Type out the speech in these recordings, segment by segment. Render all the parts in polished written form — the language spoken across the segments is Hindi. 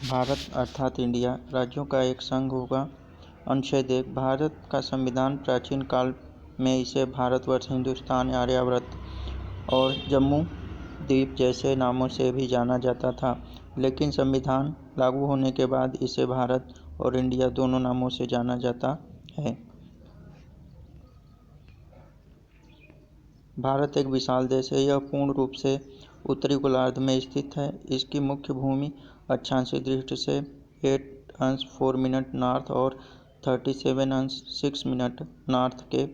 भारत अर्थात इंडिया राज्यों का एक संघ होगा। अनुच्छेद 1 भारत का संविधान प्राचीन काल में इसे भारतवर्ष, हिंदुस्तान, आर्यावर्त और जम्मू द्वीप जैसे नामों से भी जाना जाता था, लेकिन संविधान लागू होने के बाद इसे भारत और इंडिया दोनों नामों से जाना जाता है। भारत एक विशाल देश है। यह पूर्ण रूप से उत्तरी गोलार्ध में स्थित है। इसकी मुख्य भूमि अक्षांशीय दृष्टि से 8°4' नॉर्थ और 37°6' नॉर्थ के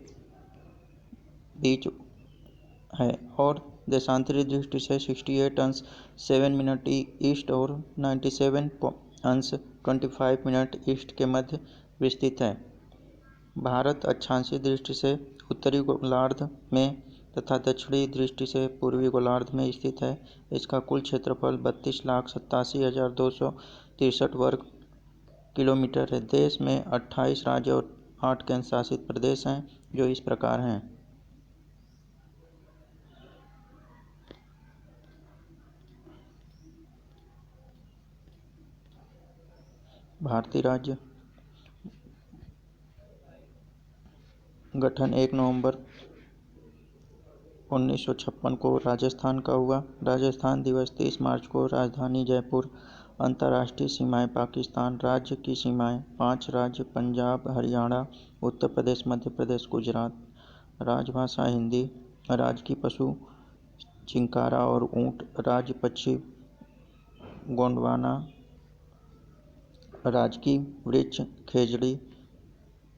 बीच है और देशांतरी दृष्टि से 68°7' ईस्ट और 97°25' ईस्ट के मध्य विस्तृत है। भारत अक्षांशीय दृष्टि से उत्तरी गोलार्ध में तथा दक्षिणी दृष्टि से पूर्वी गोलार्ध में स्थित है। इसका कुल क्षेत्रफल 32,87,263 वर्ग किलोमीटर है। देश में 28 राज्य और 8 केंद्र शासित प्रदेश हैं, जो इस प्रकार हैं। भारतीय राज्य गठन 1 नवंबर 1956 को राजस्थान का हुआ। राजस्थान दिवस 30 मार्च को। राजधानी जयपुर। अंतर्राष्ट्रीय सीमाएं पाकिस्तान। राज्य की सीमाएं 5 राज्य पंजाब, हरियाणा, उत्तर प्रदेश, मध्य प्रदेश, गुजरात। राजभाषा हिंदी। राज्य की पशु चिंकारा और ऊंट। राज्य पक्षी गोंडवाना। राजकीय वृक्ष खेजड़ी।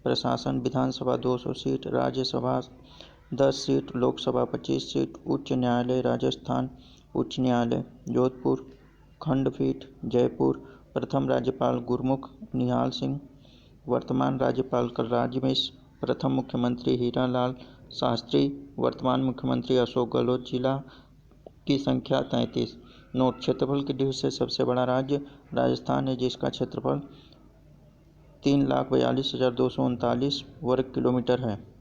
प्रशासन विधानसभा 200 seat, Rajya Sabha 10 seat, Lok Sabha 25 seat. उच्च न्यायालय राजस्थान उच्च न्यायालय। जोधपुर खंडपीठ जयपुर। प्रथम राज्यपाल गुरमुख निहाल सिंह। वर्तमान राज्यपाल कलराज मिश्र। प्रथम मुख्यमंत्री हीरालाल शास्त्री। वर्तमान मुख्यमंत्री अशोक गहलोत। जिला की संख्या 33। नोट। क्षेत्रफल की दृष्टि से सबसे बड़ा राज्य राजस्थान है, जिसका क्षेत्रफल 3,42,239 वर्ग किलोमीटर है।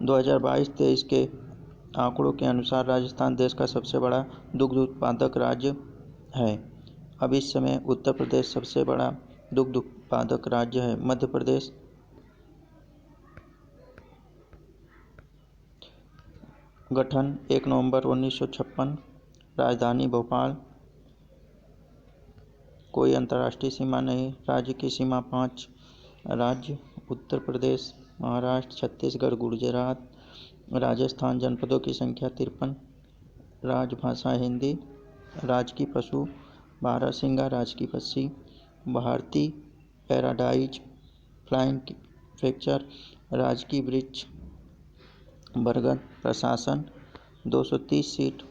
2022-23 के आंकड़ों के अनुसार राजस्थान देश का सबसे बड़ा दुग्ध उत्पादक राज्य है। अब इस समय उत्तर प्रदेश सबसे बड़ा दुग्ध उत्पादक राज्य है। मध्य प्रदेश गठन 1 नवंबर 1956। राजधानी भोपाल। कोई अंतर्राष्ट्रीय सीमा नहीं। राज्य की सीमा 5 राज्य उत्तर प्रदेश, महाराष्ट्र, छत्तीसगढ़, गुजरात, राजस्थान। जनपदों की संख्या 53। राजभाषा हिंदी। राज्य की पशु बारहसिंगा, राजकीय पक्षी भारती पैराडाइज फ्लाइंग फ्लेक्चर, राजकीय वृक्ष बरगद। प्रशासन 230 seat,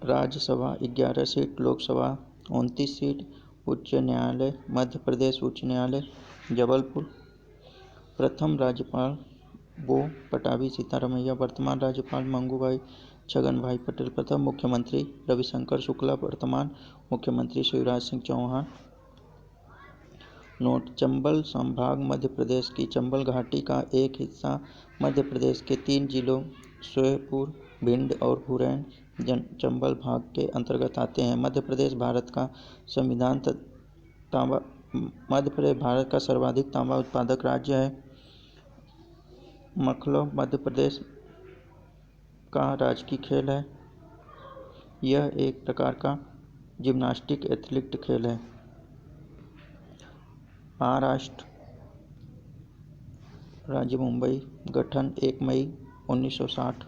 Rajya Sabha 11 seat, Lok Sabha 29 seat. उच्च न्यायालय मध्य प्रदेश उच्च न्यायालय जबलपुर। प्रथम राज्यपाल वो पटाभी सीतारमैया। वर्तमान राज्यपाल मंगूभाई छगनभाई पटेल। प्रथम मुख्यमंत्री रविशंकर शुक्ला। वर्तमान मुख्यमंत्री शिवराज सिंह चौहान। नोट। चंबल संभाग मध्य प्रदेश की चंबल घाटी का एक हिस्सा मध्य प्रदेश के 3 जिलों श्योपुर, भिंड और हुरैन चंबल भाग के अंतर्गत आते हैं। मध्य प्रदेश भारत का सर्वाधिक तांबा उत्पादक राज्य है। मखलो मध्य प्रदेश का राजकीय खेल है। यह एक प्रकार का जिम्नास्टिक एथलीट खेल है। महाराष्ट्र राज्य मुंबई। गठन 1 मई 1960।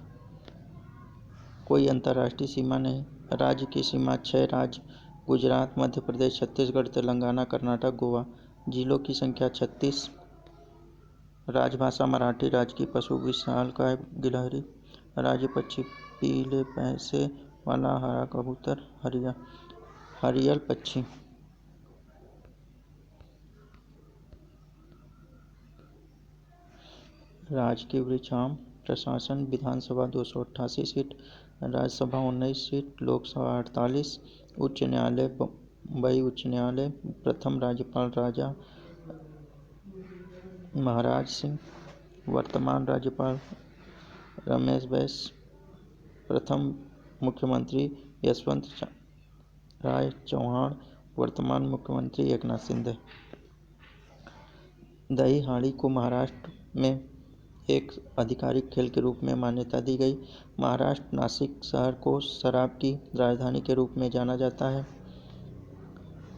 कोई अंतर्राष्ट्रीय सीमा नहीं। राज्य की सीमा 6 राज्य गुजरात, मध्य प्रदेश, छत्तीसगढ़, तेलंगाना, कर्नाटक, गोवा। जिलों की संख्या 36। राजभाषा मराठी। राज्य की पशु विशालकाय गिलहरी। राज्य पक्षी पीले पैसे वाला हरा कबूतर, हरियल पक्षी। राजकीय वृक्ष आम। प्रशासन विधानसभा 288 सीट, राज्यसभा 19 सीट, लोकसभा 48। उच्च न्यायालय बम्बई उच्च न्यायालय। प्रथम राज्यपाल राजा महाराज सिंह। वर्तमान राज्यपाल रमेश बैस। प्रथम मुख्यमंत्री यशवंत राय चौहान, वर्तमान मुख्यमंत्री एकनाथ शिंदे। दहीहांडी को महाराष्ट्र में एक आधिकारिक खेल के रूप में मान्यता दी गई। महाराष्ट्र नासिक शहर को शराब की राजधानी के रूप में जाना जाता है।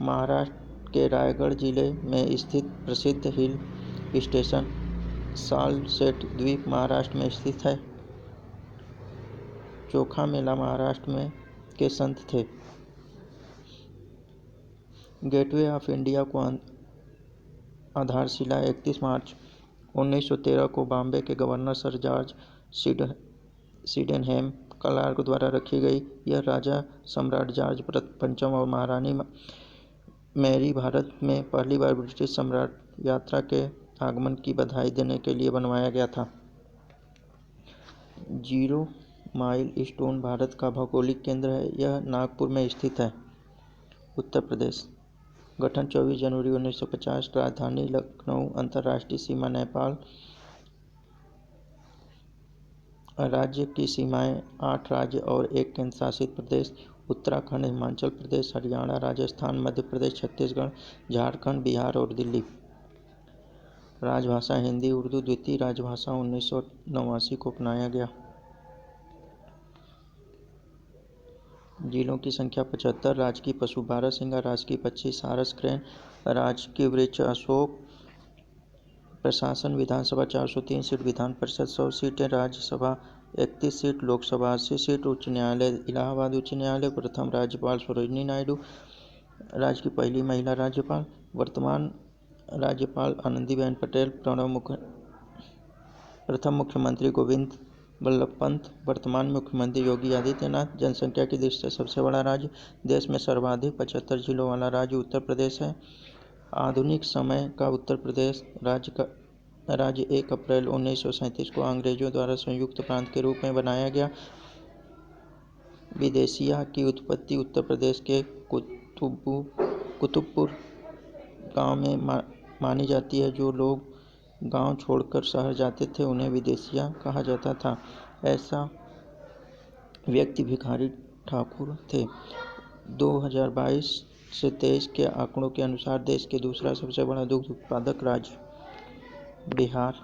महाराष्ट्र के रायगढ़ जिले में स्थित प्रसिद्ध हिल स्टेशन सालसेट द्वीप महाराष्ट्र में स्थित है। चोखा मेला महाराष्ट्र में के संत थे। गेटवे ऑफ इंडिया को आधारशिला 31 मार्च 1913 को बॉम्बे के governor Sir George Sydenham Clarke द्वारा रखी गई। यह राजा सम्राट जॉर्ज पंचम और महारानी मैरी भारत में पहली बार ब्रिटिश सम्राट यात्रा के आगमन की बधाई देने के लिए बनवाया गया था। 0 माइल स्टोन भारत का भौगोलिक केंद्र है। यह नागपुर में स्थित है। उत्तर प्रदेश गठन 24 जनवरी 1950। राजधानी लखनऊ। अंतर्राष्ट्रीय सीमा नेपाल। राज्य की सीमाएं 8 राज्य और 1 केंद्र शासित प्रदेश। उत्तराखंड, हिमाचल प्रदेश, हरियाणा, राजस्थान, मध्य प्रदेश, छत्तीसगढ़, झारखंड, बिहार और दिल्ली। राजभाषा हिंदी। उर्दू द्वितीय राजभाषा 1989 को अपनाया गया। जिलों की संख्या 75। राजकीय पशु बारहसिंगा। राजकीय पक्षी सारस क्रेन। राजकीय वृक्ष अशोक। प्रशासन विधानसभा 403 सीट, विधान परिषद 100 सीटें, राज्यसभा 31 सीट, लोकसभा 80 सीट। उच्च न्यायालय इलाहाबाद उच्च न्यायालय। प्रथम राज्यपाल सरोजिनी नायडू, राज्य की पहली महिला राज्यपाल। वर्तमान राज्यपाल आनंदीबेन पटेल। प्रथम मुख्यमंत्री गोविंद बल्लभ पंत। वर्तमान मुख्यमंत्री योगी आदित्यनाथ। जनसंख्या की दृष्टि से सबसे बड़ा राज्य। देश में सर्वाधिक 75 जिलों वाला राज्य उत्तर प्रदेश है। आधुनिक समय का उत्तर प्रदेश राज्य 1 अप्रैल 1937 को अंग्रेजों द्वारा संयुक्त प्रांत के रूप में बनाया गया। विदेशिया की उत्पत्ति उत्तर प्रदेश के कुतुबपुर गांव में मानी जाती है। जो लोग गांव छोड़कर शहर जाते थे उन्हें विदेशिया कहा जाता था। ऐसा व्यक्ति भिखारी ठाकुर थे। 2022 से 23 के आंकड़ों के अनुसार देश के दूसरा सबसे बड़ा दुग्ध उत्पादक राज्य बिहार।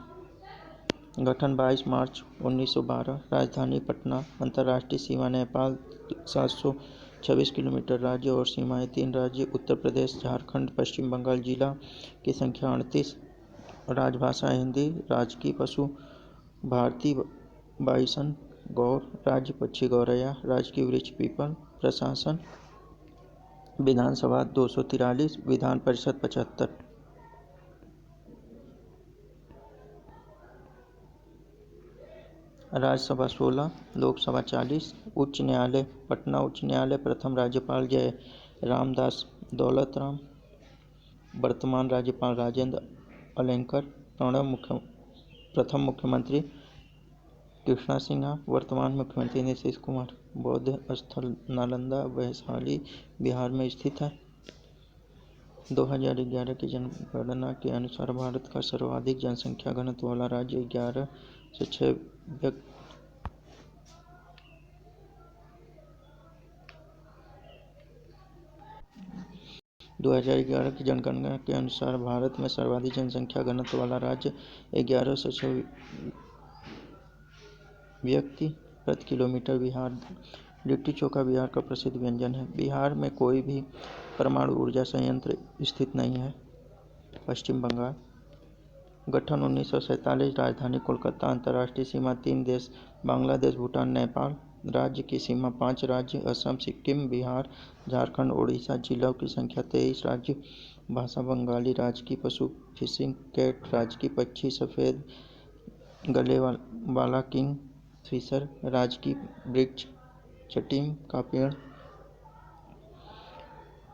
गठन 22 मार्च 1912। राजधानी पटना। अंतर्राष्ट्रीय सीमा नेपाल 726 किलोमीटर। राज्य और सीमाएं 3 राज्य उत्तर प्रदेश, झारखंड, पश्चिम बंगाल। जिला की संख्या 38। राजभाषा हिंदी। राजकीय पशु भारतीय बाइसन गौर। राज्य पक्षी गौरैया। राजकीय वृक्ष पीपल। प्रशासन विधानसभा 243, विधान परिषद 75। राज्यसभा 16, लोकसभा 40। उच्च न्यायालय पटना उच्च न्यायालय। प्रथम राज्यपाल जय रामदास दौलतराम। वर्तमान राज्यपाल राजेंद्र अलेंकर। प्रथम मुख्यमंत्री कृष्णा सिन्हा। वर्तमान मुख्यमंत्री नीतीश कुमार। बौद्ध स्थल नालंदा वैशाली बिहार में स्थित है। 2011 की जनगणना के अनुसार भारत का सर्वाधिक जनसंख्या घनत्व वाला राज्य 11 से 6 2011 की जनगणना के अनुसार भारत में सर्वाधिक जनसंख्या घनत्व वाला राज्य 11 से 6 व्यक्ति प्रति किलोमीटर बिहार। लिट्टी चोखा बिहार का प्रसिद्ध व्यंजन है। बिहार में कोई भी परमाणु ऊर्जा संयंत्र स्थित नहीं है। पश्चिम बंगाल गठन 1947। राजधानी कोलकाता। अंतर्राष्ट्रीय सीमा 3 देश बांग्लादेश, भूटान, नेपाल। राज्य की सीमा 5 राज्य असम, सिक्किम, बिहार, झारखंड, ओडिशा। जिलों की संख्या 23। राज्य भाषा बंगाली। राजकीय पशु फिशिंग कैट। राजकीय पक्षी सफेद गले वाला किंग फिशर। राजकीय वृक्ष चटीम का पेड़।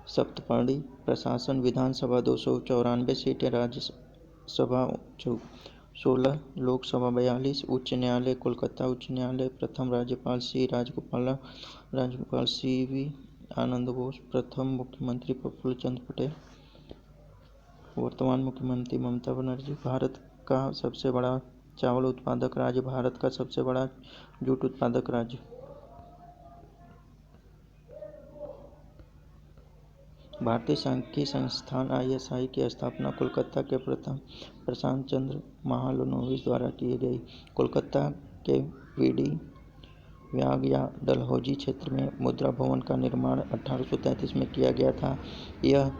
सप्तपर्णी। प्रशासन विधानसभा 294 सीटें, राज्यसभा 16, लोकसभा 42। उच्च न्यायालय कोलकाता उच्च न्यायालय। प्रथम राज्यपाल सी राज्यपाल CV आनंद बोस। प्रथम मुख्यमंत्री प्रफुल्ल चंद्र पटेल। वर्तमान मुख्यमंत्री ममता बनर्जी। भारत का सबसे बड़ा चावल उत्पादक राज्य। भारत का सबसे बड़ा जूट उत्पादक राज्य। भारतीय सांख्यिकी संस्थान ISI की स्थापना कोलकाता के प्रथम प्रशांत चंद्र महालनोबिस द्वारा की गई। कोलकाता के वीडी व्याग या डलहौजी क्षेत्र में मुद्रा भवन का निर्माण 1833 में किया गया था। यह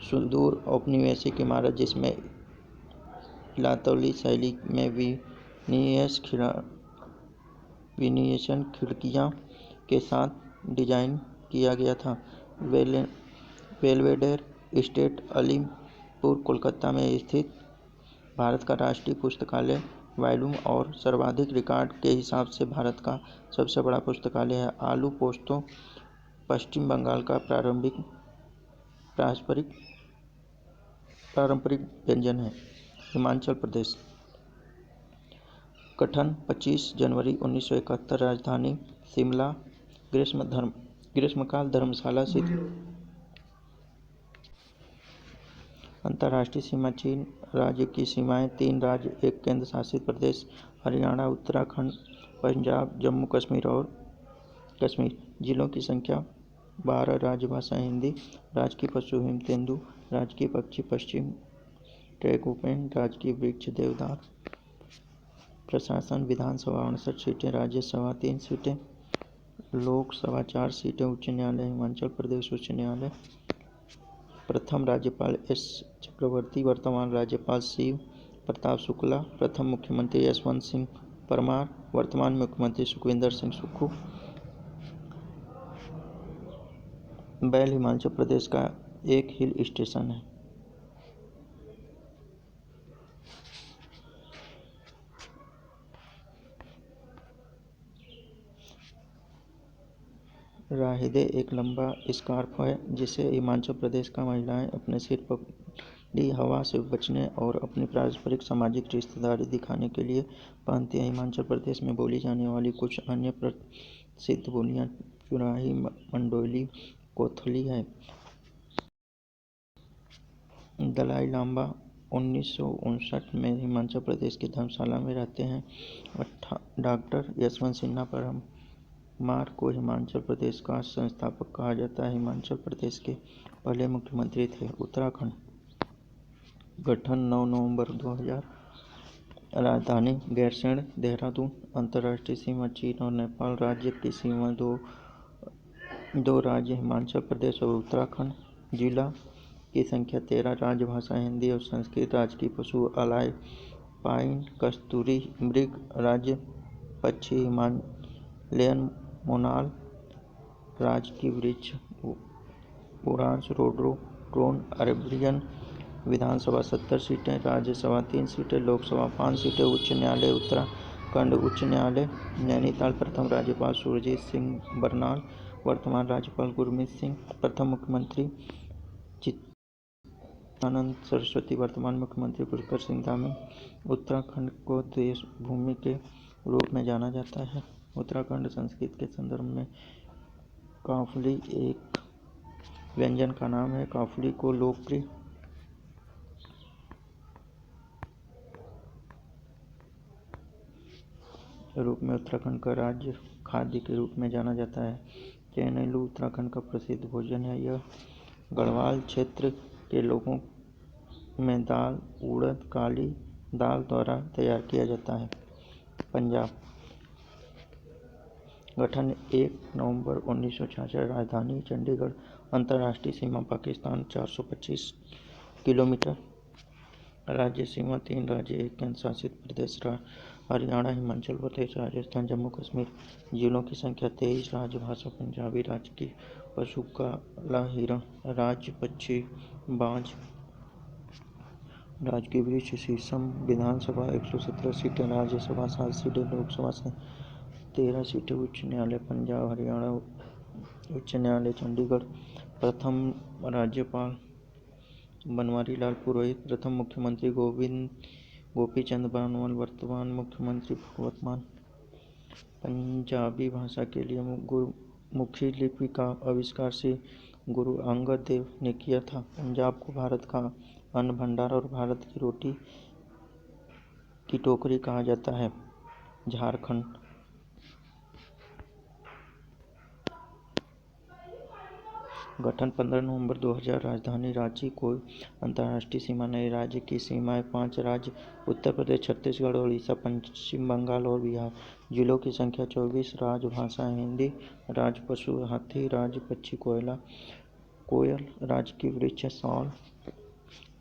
सुदूर औपनिवेशिक इमारत जिसमें इतालवी शैली में विनियसन खिड़कियां के साथ डिजाइन किया गया था। बेल्वेडेर स्टेट अलीपुर कोलकाता में स्थित भारत का राष्ट्रीय पुस्तकालय वॉल्यूम और सर्वाधिक रिकॉर्ड के हिसाब से भारत का सबसे बड़ा पुस्तकालय है। आलू पोस्तो पश्चिम बंगाल का पारंपरिक व्यंजन है। हिमाचल प्रदेश गठन 25 जनवरी 1971। राजधानी शिमला। ग्रीष्मकाल धर्मशाला स्थित। अंतर्राष्ट्रीय सीमा चीन राज्य की सीमाएं 3 राज्य 1 केंद्र शासित प्रदेश हरियाणा उत्तराखंड पंजाब जम्मू कश्मीर और कश्मीर। जिलों की संख्या 12। राजभाषा हिंदी। राजकीय पशु हिम तेंदु। राजकीय पक्षी पश्चिम ट्रैगोपैन। राजकीय वृक्ष देवदार। प्रशासन विधानसभा 59 सीटें। राज्यसभा 3 सीटें। लोकसभा 4 सीटें। उच्च न्यायालय हिमाचल प्रदेश उच्च न्यायालय। प्रथम राज्यपाल S चक्रवर्ती। वर्तमान राज्यपाल शिव प्रताप शुक्ला। प्रथम मुख्यमंत्री यशवंत सिंह परमार। वर्तमान मुख्यमंत्री सुखविंदर सिंह सुक्खू। बैल हिमाचल प्रदेश का एक हिल स्टेशन है। राहिदे एक लंबा स्कार्फ है जिसे हिमाचल प्रदेश का महिलाएं अपने सिर पर खुली हवा से बचने और अपनी पारस्परिक सामाजिक रिश्तेदारी दिखाने के लिए पहनती हैं। हिमाचल प्रदेश में बोली जाने वाली कुछ अन्य प्रसिद्ध बोलियां चुराही मंडोली कोथली है। दलाई लामा 1959 में हिमाचल प्रदेश के धर्मशाला में रहते हैं। डॉक्टर यशवंत सिन्हा परमार को हिमाचल प्रदेश का संस्थापक कहा जाता है। हिमाचल प्रदेश के पहले मुख्यमंत्री थे। उत्तराखंड गठन 9 नवंबर 2000। राजधानी गैरसैंण देहरादून। अंतर्राष्ट्रीय सीमा चीन और नेपाल। राज्य की सीमा दो राज्य हिमाचल प्रदेश और उत्तराखंड। जिला की संख्या 13। राजभाषा हिंदी और संस्कृत। राजकीय पशु अलाइपाइन कस्तूरी मृग। राज्य पक्षी हिमालयन मोनाल। राजकीय वृक्ष ओरांज रोडोडेंड्रॉन अरेबियन। विधानसभा 70 सीटें। राज्यसभा 3 सीटें। लोकसभा 5 सीटें। उच्च न्यायालय उत्तराखंड उच्च न्यायालय नैनीताल। प्रथम राज्यपाल सुरजीत सिंह बरनाल। वर्तमान राज्यपाल गुरमीत सिंह। प्रथम मुख्यमंत्री चित्तानंद सरस्वती। वर्तमान मुख्यमंत्री पुष्कर सिंह धामी। उत्तराखंड को देश भूमि के रूप में जाना जाता है। उत्तराखंड संस्कृत के संदर्भ में काफली एक व्यंजन का नाम है। काफली को लोकप्रिय रूप में उत्तराखंड का राज्य खाद्य के रूप में जाना जाता है। चैनेलू उत्तराखंड का प्रसिद्ध भोजन है। यह गढ़वाल क्षेत्र के लोगों में दाल उड़द काली दाल द्वारा तैयार किया जाता है। पंजाब गठन 1 नवंबर 1966। राजधानी चंडीगढ़। अंतर्राष्ट्रीय सीमा पाकिस्तान 425 किलोमीटर। राज्य सीमा 3 राज्य 1 केंद्र शासित प्रदेश हरियाणा हिमाचल प्रदेश राजस्थान जम्मू कश्मीर। जिलों की संख्या 23। राजभाषा पंजाबी। राजकीय पशु काला हिरण। राज्य पक्षी बाज। राजकीय वृक्ष शीशम। विधानसभा 117 सीटें। राज्यसभा 7 सीटें। लोकसभा 13 सीटें। उच्च न्यायालय पंजाब हरियाणा उच्च न्यायालय चंडीगढ़। प्रथम राज्यपाल बनवारी लाल पुरोहित। प्रथम मुख्यमंत्री गोपी चंद बानवाल। वर्तमान मुख्यमंत्री भगवंत मान। पंजाबी भाषा के लिए गुरमुखी लिपि का आविष्कार श्री गुरु अंगद देव ने किया था। पंजाब को भारत का अन्न भंडार और भारत की रोटी की टोकरी कहा जाता है। झारखंड गठन 15 नवंबर 2000। राजधानी रांची। कोई अंतर्राष्ट्रीय सीमा नहीं। राज्य की सीमाएं 5 राज्य उत्तर प्रदेश, छत्तीसगढ़, उड़ीसा, पश्चिम बंगाल और बिहार। जिलों की संख्या 24। राजभाषाएं हिंदी। राज्य पशु हाथी। राज्य पक्षी कोयल। राज्य की वृक्ष साल।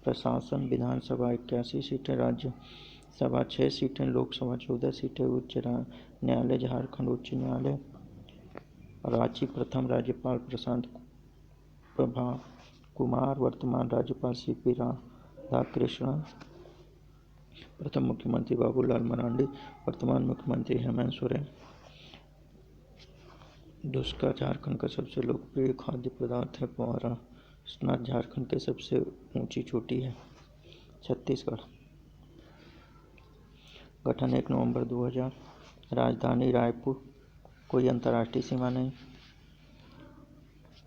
प्रशासन विधानसभा 81 सीटें, राज्यसभा 6 सीटें, लोकसभा 14 सीटें। उच्च न्यायालय झारखंड उच्च न्यायालय। रांची। प्रथम राज्यपाल प्रशांत प्रभा कुमार। वर्तमान राज्यपाल CP राधाकृष्णन। प्रथम मुख्यमंत्री बाबूलाल मरांडी। वर्तमान मुख्यमंत्री हेमंत सोरेन। धुसका झारखंड का सबसे लोकप्रिय खाद्य पदार्थ है। पारसनाथ झारखंड की सबसे ऊंची चोटी है। छत्तीसगढ़। गठन 1 नवंबर 2000। राजधानी रायपुर। कोई अंतर्राष्ट्रीय सीमा नहीं।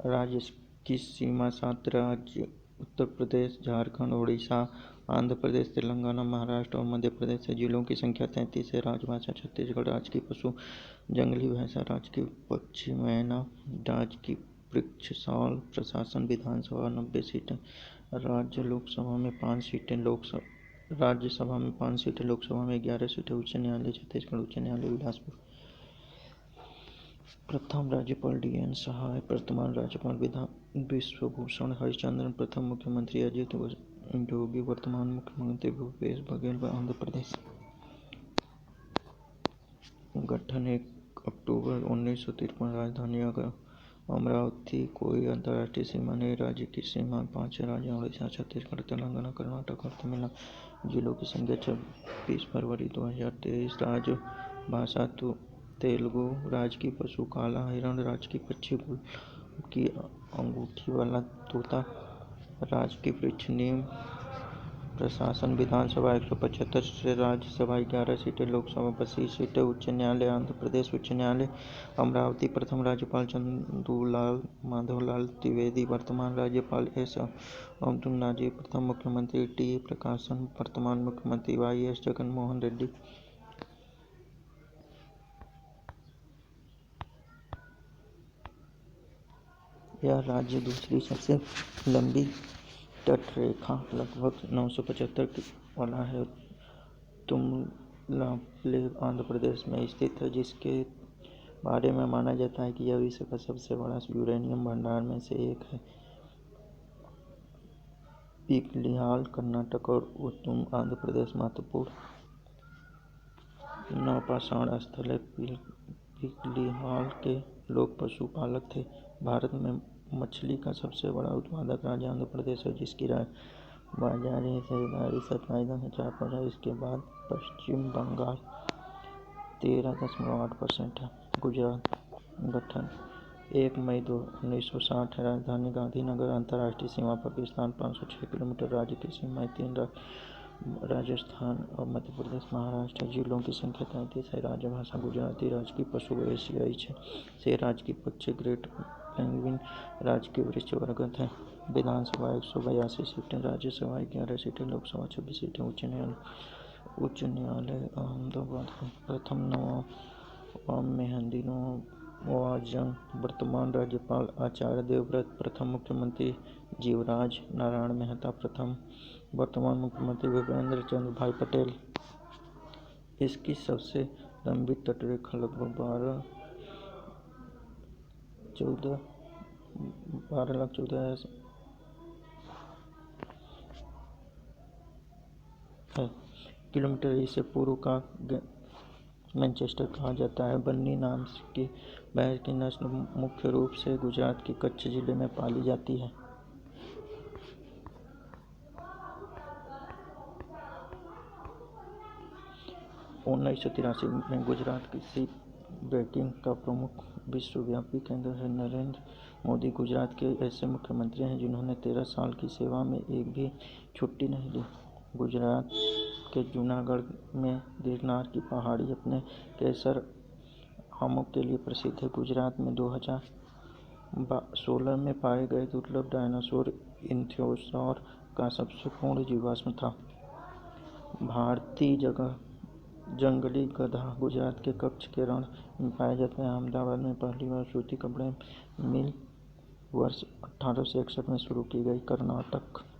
राज्य की सीमा 7 राज्य उत्तर प्रदेश, झारखंड, उड़ीसा, आंध्र प्रदेश, तेलंगाना, महाराष्ट्र और मध्य प्रदेश है। जिलों की संख्या 33 है। राजभाषा छत्तीसगढ़। राज्य की पशु जंगली भैंसा। राज्य की पक्षी मैना। राज्य की वृक्ष साल। प्रशासन विधानसभा 90 सीटें। राज्यसभा में 5 सीटें, लोकसभा में 11 सीटें। उच्च न्यायालय छत्तीसगढ़ उच्च न्यायालय बिलासपुर। प्रथम राज्यपाल DN सहाय। वर्तमान राज्यपाल विश्वभूषण हरिचंद्रन। प्रथम मुख्यमंत्री अजित जोगी। वर्तमान मुख्यमंत्री भूपेश बघेल आंध्र प्रदेश। गठन 1 अक्टूबर 1953। राजधानी अमरावती। कोई अंतर्राष्ट्रीय सीमा नहीं। राज्य की सीमा 5 राज्य उड़ीसा, छत्तीसगढ़, तेलंगाना, कर्नाटक और तमिलनाडु। जिलों की संख्या 26 फरवरी 2023। राजभाषा तेलुगु। राज्य की पशु काला हिरण। राज्य की पक्षी गुलाब की अंगूठी वाला तोता। राज्य की वृक्ष नीम। प्रशासन विधानसभा 175 सीटें, राज्यसभा 11 सीटें, लोकसभा 25 सीटें। उच्च न्यायालय आंध्र प्रदेश उच्च न्यायालय अमरावती। प्रथम राज्यपाल चंदूलाल माधवलाल त्रिवेदी। वर्तमान राज्यपाल S अब्दुल नाजिर। प्रथम मुख्यमंत्री T प्रकाशन। वर्तमान मुख्यमंत्री YS जगनमोहन रेड्डी। यह राज्य दूसरी सबसे लंबी तटरेखा लगभग 975 वाला है। तुमलापल्ली आंध्र प्रदेश में स्थित है, जिसके बारे में माना जाता है कि यह विश्व का सबसे बड़ा यूरेनियम भंडार में से एक है। पिकलिहाल कर्नाटक और उतुम आंध्र प्रदेश महत्वपूर्ण नवपाषाण स्थल है। पिकलिहाल के लोग पशुपालक थे। भारत में मछली का सबसे बड़ा उत्पादक राज्य आंध्र प्रदेश है, जिसकी बाजारी हिस्सेदारी 27.4% है। इसके बाद पश्चिम बंगाल 13.8% है। गुजरात। गठन 1 मई 1960 है। राजधानी गांधीनगर। अंतर्राष्ट्रीय सीमा पाकिस्तान 506 किलोमीटर। राज्य की सीमाएं 3 राजस्थान और मध्य प्रदेश, महाराष्ट्र। जिलों की संख्या 33 है। राजभाषा गुजराती। राज्य की पशु एशियाई शेर। राज्य की पक्षी ग्रेट पेंगुइन। राज्य की वृक्ष बरगद है। विधानसभा 182 सीटें, राज्यसभा 11 सीटें, लोकसभा 26 सीटें। उच्च न्यायालय अहमदाबाद। प्रथम नवाब मेहंदी नवाज़जंग। वर्तमान राज्यपाल आचार्य देवव्रत। प्रथम मुख्यमंत्री जीवराज नारायण मेहता। वर्तमान मुख्यमंत्री भूपेंद्र चंद्र भाई पटेल। इसकी सबसे लंबी तटरेखा लगभग 12,14,000 है किलोमीटर। इसे पूर्व का मैनचेस्टर कहा जाता है। बन्नी नाम की भैंस की नस्ल मुख्य रूप से गुजरात के कच्छ जिले में पाली जाती है। 1983 में गुजरात कृषि ब्रेकिंग का प्रमुख विश्वव्यापी केंद्र है। नरेंद्र मोदी गुजरात के ऐसे मुख्यमंत्री हैं जिन्होंने 13 साल की सेवा में एक भी छुट्टी नहीं ली। गुजरात के जूनागढ़ में गिरनार की पहाड़ी अपने केसर आमों के लिए प्रसिद्ध है। गुजरात में 2016 में पाए गए दुर्लभ डायनासोर इन्थ्योसॉर का सबसे पूर्ण जीवाश्म था। भारतीय जंगली गधा गुजरात के कच्छ के रण में पाया जाता है। अहमदाबाद में पहली बार सूती कपड़े मिल वर्ष 1861 में शुरू की गई। कर्नाटक।